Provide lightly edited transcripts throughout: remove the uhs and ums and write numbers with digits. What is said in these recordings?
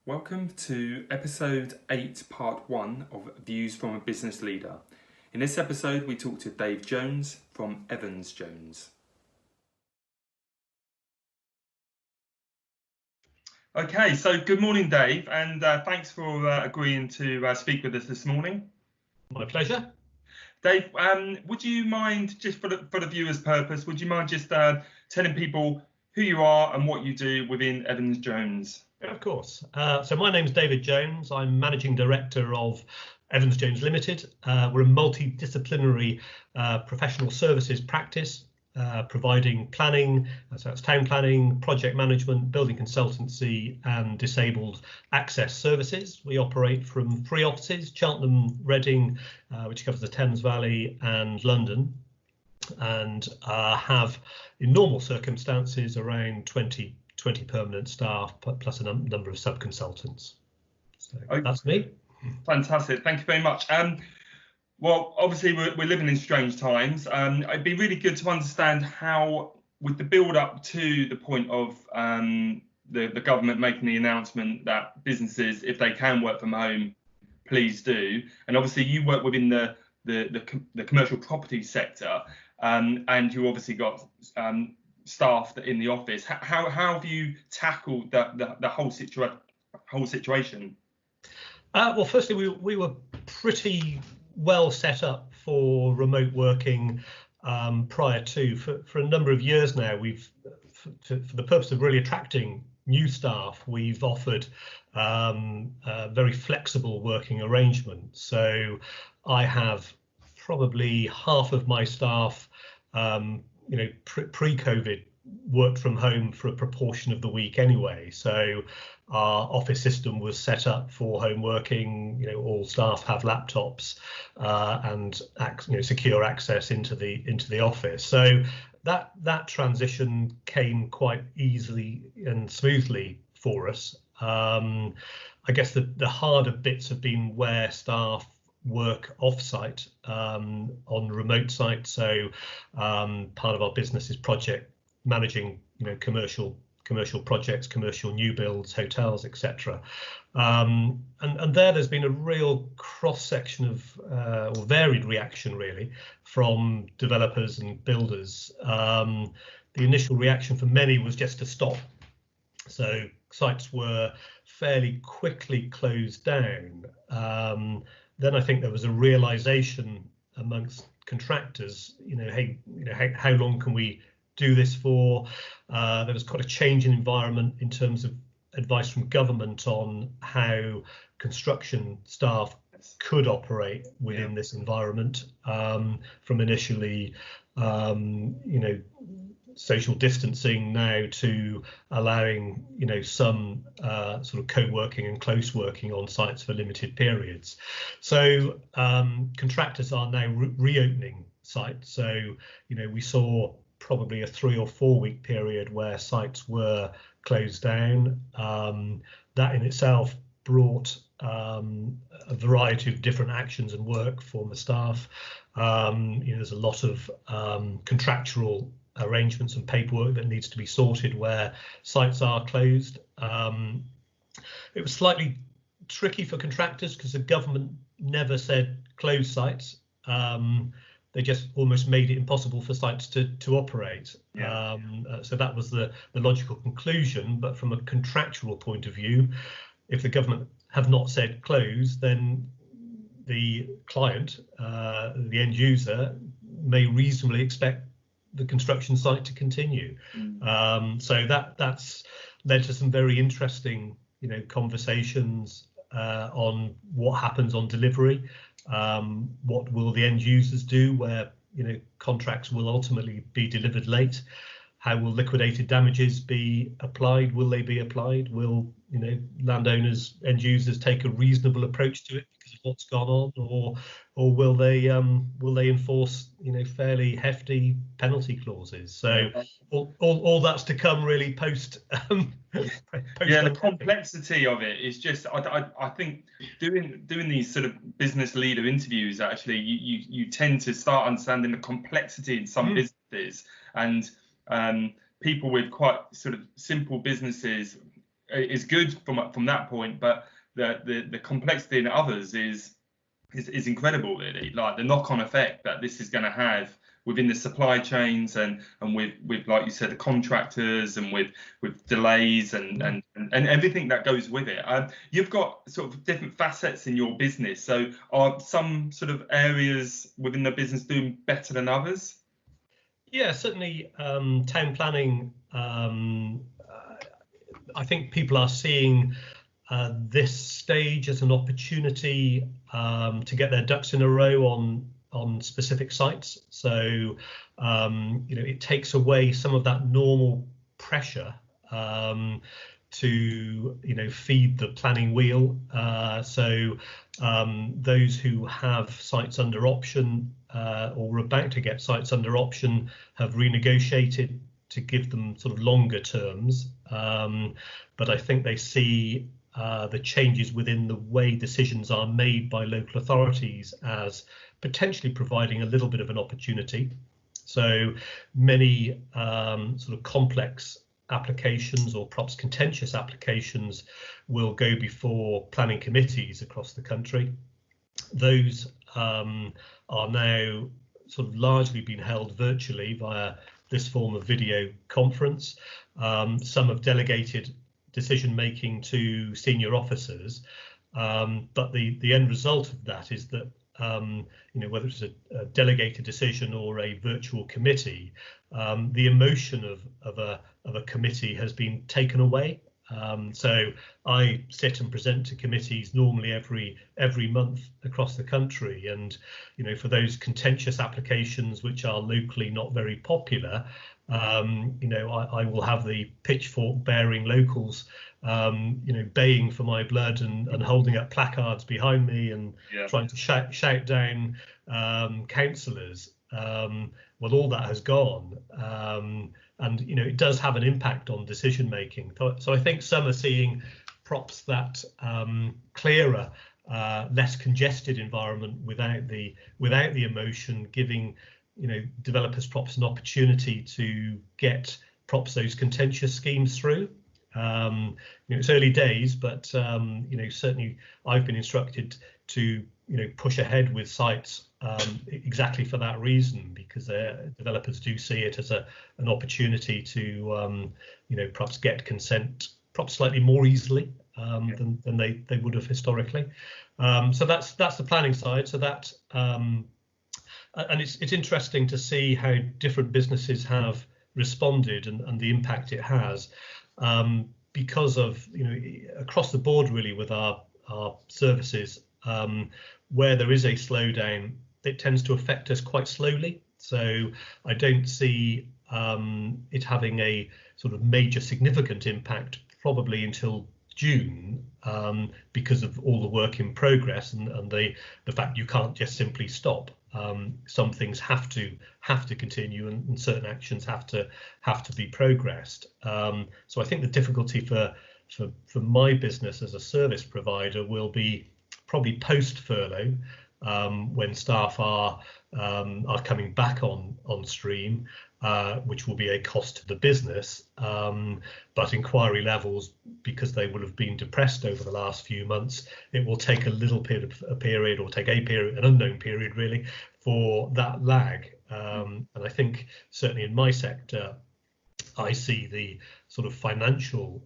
Welcome to episode 8, part 1 of Views from a Business Leader. In this episode, we talk to Dave Jones from Evans Jones. Okay, so good morning, Dave, and thanks for agreeing to speak with us this morning. My pleasure. Dave, would you mind, just for the viewers' purpose, would you mind just telling people who you are and what you do within Evans Jones? Yeah, of course. So my name's David Jones. I'm Managing Director of Evans Jones Limited. We're a multidisciplinary professional services practice providing planning, so that's town planning, project management, building consultancy and disabled access services. We operate from 3 offices, Cheltenham, Reading, which covers the Thames Valley, and London, and have in normal circumstances around 20 permanent staff plus a number of sub-consultants. So that's me. Fantastic, thank you very much. Well, obviously we're living in strange times. It'd be really good to understand how, with the build up to the point of the government making the announcement that businesses, if they can work from home, please do. And obviously you work within the commercial property sector, and you obviously got staff in the office. How have you tackled the whole situation? Well, firstly, we were pretty well set up for remote working prior to. For a number of years now, we've, for the purpose of really attracting new staff, we've offered very flexible working arrangements. So I have probably half of my staff pre-COVID worked from home for a proportion of the week anyway. So our office system was set up for home working. All staff have laptops and secure access into the office. So that transition came quite easly and smoothly for us. I guess the harder bits have been where staff work off-site on remote sites. So part of our business is project managing, commercial projects, commercial new builds, hotels, etc. And there's been a real cross-section of or varied reaction really from developers and builders. The initial reaction for many was just to stop. So sites were fairly quickly closed down. Then I think there was a realization amongst contractors, how long can we do this for? There was quite a change in environment in terms of advice from government on how construction staff could operate within this environment, from initially, social distancing now to allowing some sort of co-working and close working on sites for limited periods. So contractors are now reopening sites. So we saw probably a 3 or 4 week period where sites were closed down. That in itself brought a variety of different actions and work for the staff. There's a lot of contractual arrangements and paperwork that needs to be sorted where sites are closed. It was slightly tricky for contractors because the government never said close sites. They just almost made it impossible for sites to operate. So that was the logical conclusion. But from a contractual point of view, if the government have not said close, then the client, the end user, may reasonably expect the construction site to continue. So that's led to some very interesting, conversations on what happens on delivery. What will the end users do where contracts will ultimately be delivered late? How will liquidated damages be applied? Will they be applied? Will landowners, end users take a reasonable approach to it because of what's gone on, or will they enforce fairly hefty penalty clauses? So all that's to come really post. The complexity of it is just I think doing these sort of business leader interviews, actually you tend to start understanding the complexity in some businesses, and people with quite sort of simple businesses is good from that point, but the complexity in others is incredible, really. Like the knock-on effect that this is going to have within the supply chains and with like you said, the contractors, and with delays and everything that goes with it. You've got sort of different facets in your business. So are some sort of areas within the business doing better than others? Yeah, certainly town planning. I think people are seeing this stage as an opportunity to get their ducks in a row on specific sites. So it takes away some of that normal pressure to feed the planning wheel. So those who have sites under option or are about to get sites under option have renegotiated to give them sort of longer terms. But I think they see the changes within the way decisions are made by local authorities as potentially providing a little bit of an opportunity. So many sort of complex applications or perhaps contentious applications will go before planning committees across the country. Those are now sort of largely being held virtually via this form of video conference. Some have delegated decision making to senior officers, but the end result of that is that whether it's a delegated decision or a virtual committee, the emotion of a committee has been taken away. So I sit and present to committees normally every month across the country, and for those contentious applications which are locally not very popular, I will have the pitchfork bearing locals baying for my blood and holding up placards behind me and trying to shout down councillors. Well, all that has gone, and it does have an impact on decision making. So I think some are seeing props that clearer, less congested environment without the emotion, giving developers props an opportunity to get props those contentious schemes through. It's early days, but certainly I've been instructed to push ahead with sites exactly for that reason, because developers do see it as an opportunity to perhaps get consent perhaps slightly more easily than they would have historically. So that's the planning side. So that and it's interesting to see how different businesses have responded and the impact it has, because of across the board really with our services, where there is a slowdown, it tends to affect us quite slowly. So I don't see it having a sort of major significant impact probably until June, because of all the work in progress and the fact you can't just simply stop. Some things have to continue, and certain actions have to be progressed. So I think the difficulty for my business as a service provider will be probably post furlough, when staff are coming back on stream, which will be a cost to the business, but inquiry levels, because they will have been depressed over the last few months, it will take a little period, an unknown period really, for that lag. And I think certainly in my sector, I see the sort of financial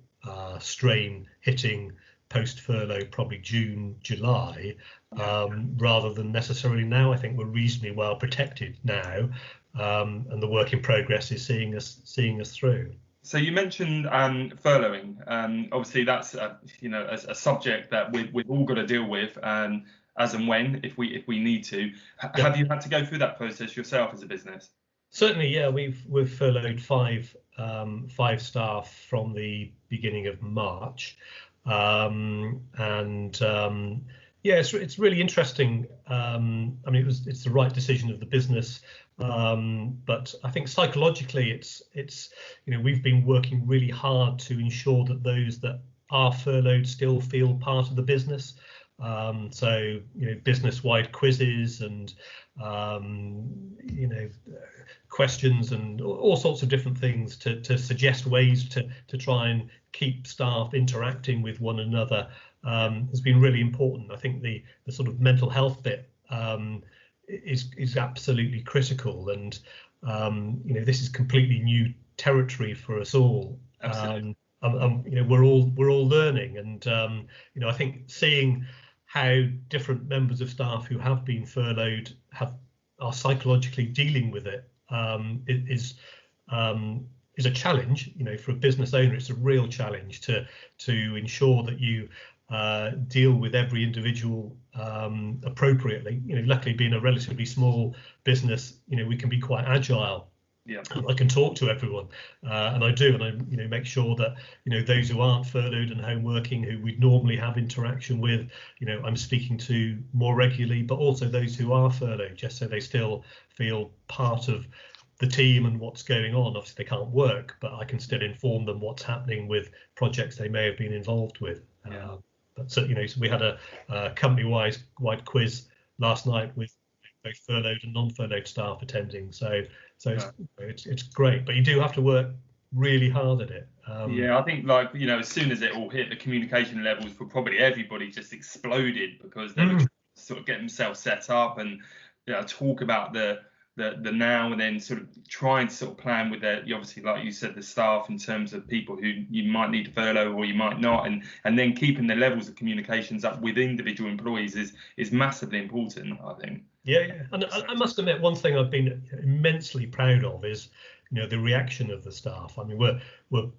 strain hitting post furlough probably June, July, rather than necessarily now. I think we're reasonably well protected now, and the work in progress is seeing us through. So you mentioned furloughing. Obviously, that's a subject that we've all got to deal with, as and when, if we need to. Have you had to go through that process yourself as a business? Certainly, yeah. We've furloughed five staff from the beginning of March, it's really interesting. It's the right decision of the business, but I think psychologically it's we've been working really hard to ensure that those that are furloughed still feel part of the business. So business-wide quizzes and questions and all sorts of different things to suggest ways to try and keep staff interacting with one another has been really important. I think the sort of mental health bit is absolutely critical, and this is completely new territory for us all. Absolutely. We're all learning, and I think seeing how different members of staff who have been furloughed are psychologically dealing with it is a challenge. For a business owner, it's a real challenge to ensure that you deal with every individual appropriately. Luckily, being a relatively small business, we can be quite agile. Yeah. I can talk to everyone, and I do, and I make sure that those who aren't furloughed and home working, who we'd normally have interaction with, I'm speaking to more regularly, but also those who are furloughed, just so they still feel part of the team and what's going on. Obviously, they can't work, but I can still inform them what's happening with projects they may have been involved with. Yeah. So we had a company-wide quiz last night with both furloughed and non-furloughed staff attending. So it's great, but you do have to work really hard at it. I think as soon as it all hit, the communication levels for probably everybody just exploded, because they were trying to sort of get themselves set up and talk about the now, and then sort of trying to sort of plan with obviously, like you said, the staff in terms of people who you might need to furlough or you might not, and then keeping the levels of communications up with individual employees is massively important, I think. Yeah. And I must admit, one thing I've been immensely proud of is the reaction of the staff. I mean, we're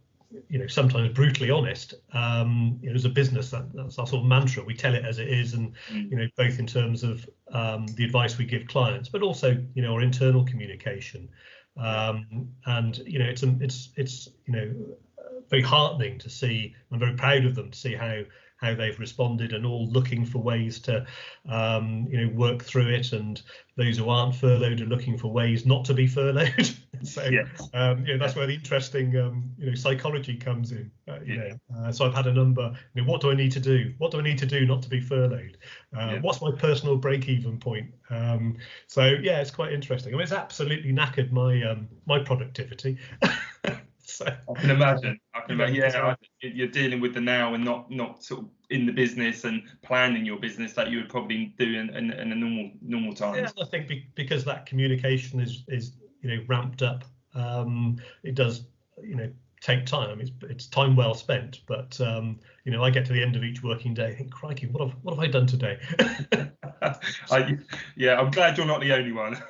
sometimes brutally honest. As a business, that's our sort of mantra. We tell it as it is, and both in terms of the advice we give clients, but also our internal communication. And it's very heartening to see. I'm very proud of them to see how they've responded, and all looking for ways to work through it, and those who aren't furloughed are looking for ways not to be furloughed. So that's where the interesting psychology comes in. So I've had a number. What do I need to do? What do I need to do not to be furloughed? What's my personal break-even point? So it's quite interesting. I mean, it's absolutely knackered my productivity. So, I can imagine. You're dealing with the now and not sort of in the business and planning your business that you would probably do in a normal time. Yeah, I think because that communication is ramped up, it does take time. It's time well spent, but I get to the end of each working day, I think, crikey, what have I done today? I'm glad you're not the only one.